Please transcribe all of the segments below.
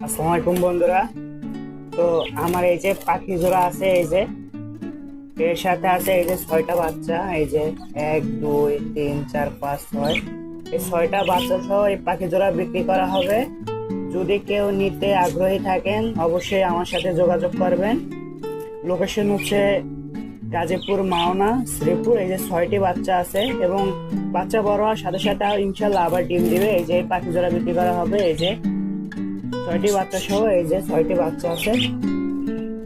আসসালামু আলাইকুম বন্ধুরা। তো আমার এই যে পাখি জোড়া আছে, এই যে এর সাথে আছে এই যে 6টা বাচ্চা, এই যে 1 2 3 4 5 6, এই 6টা বাচ্চা সহ এই পাখি জোড়া বিক্রি করা হবে। যদি কেউ নিতে আগ্রহী থাকেন অবশ্যই আমার সাথে যোগাযোগ করবেন। লোকেশন হচ্ছে গাজীপুর, মাওনা, শ্রীপুর। এই যে 6টি বাচ্চা আছে এবং বাচ্চা বড় হওয়ার সাথে সাথে ইনশাল্লাহ আবার ডিম দিবে। এই যে এই পাখি জোড়া বিক্রি করা হবে। এই যে 6টি বাচ্চা সহ এই যে 6টি বাচ্চা আছে,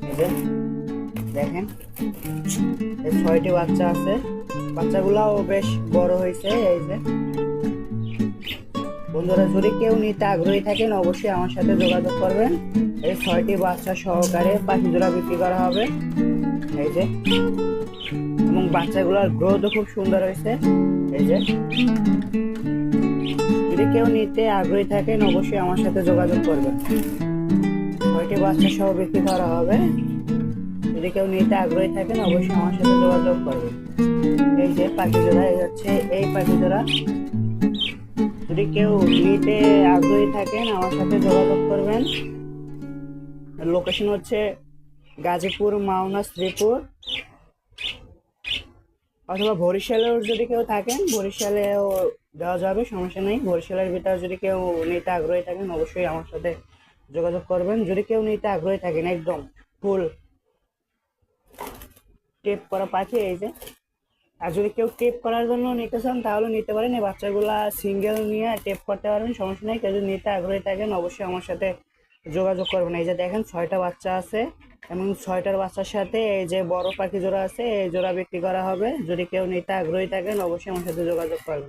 এই যে দেখেন, এই 6টি বাচ্চা আছে। বাচ্চাগুলাও বেশ বড় হয়েছে। এই যে বন্ধুরা, যদি কেউ নিতে আগ্রহী থাকেন অবশ্যই আমার সাথে যোগাযোগ করবেন। এই 6টি বাচ্চা সহকারে পাখি জোড়া বিক্রি করা হবে। এই যে, এবং বাচ্চাগুলোর গ্রোথও খুব সুন্দর হয়েছে। এই যে, যদি কেউ নিতে আগ্রহী থাকেন অবশ্যই আমার সাথে যোগাযোগ করবেন। 6টি বাচ্চা সহ বিক্রি করা হবে। যদি কেউ নিতে আগ্রহী থাকেন অবশ্যই আমার সাথে যোগাযোগ করবেন। এই যে পাখি জোড়া, এই হচ্ছে এই পাখি জোড়া। যদি কেউ নিতে আগ্রহী থাকেন আমার সাথে যোগাযোগ করবেন। লোকেশন হচ্ছে গাজীপুর, মাওনা, শ্রীপুর, অথবা বরিশালেও যদি কেউ থাকেন বরিশালেও দেওয়া যাবে, সমস্যা নেই। বরিশালের ভিতরে যদি কেউ নিতে আগ্রহী থাকেন অবশ্যই আমার সাথে যোগাযোগ করবেন। যদি কেউ নিতে আগ্রহী থাকেন, একদম ফুল টেপ করা পাখি, এই যে। আর যদি কেউ টেপ করার জন্য নিতে চান তাহলে নিতে পারেন। এই বাচ্চাগুলা সিঙ্গেল নিয়ে টেপ করতে পারবেন, সমস্যা নেই। কেউ যদি নিতে আগ্রহী থাকেন অবশ্যই আমার সাথে যোগাযোগ করবেন। এই যে দেখেন 6টা বাচ্চা আছে এবং 6টার বাচ্চার সাথে এই যে বড় পাখি জোড়া আছে, এই জোড়া বিক্রি করা হবে। যদি কেউ নিতে আগ্রহী থাকেন অবশ্যই আমার সাথে যোগাযোগ করবেন।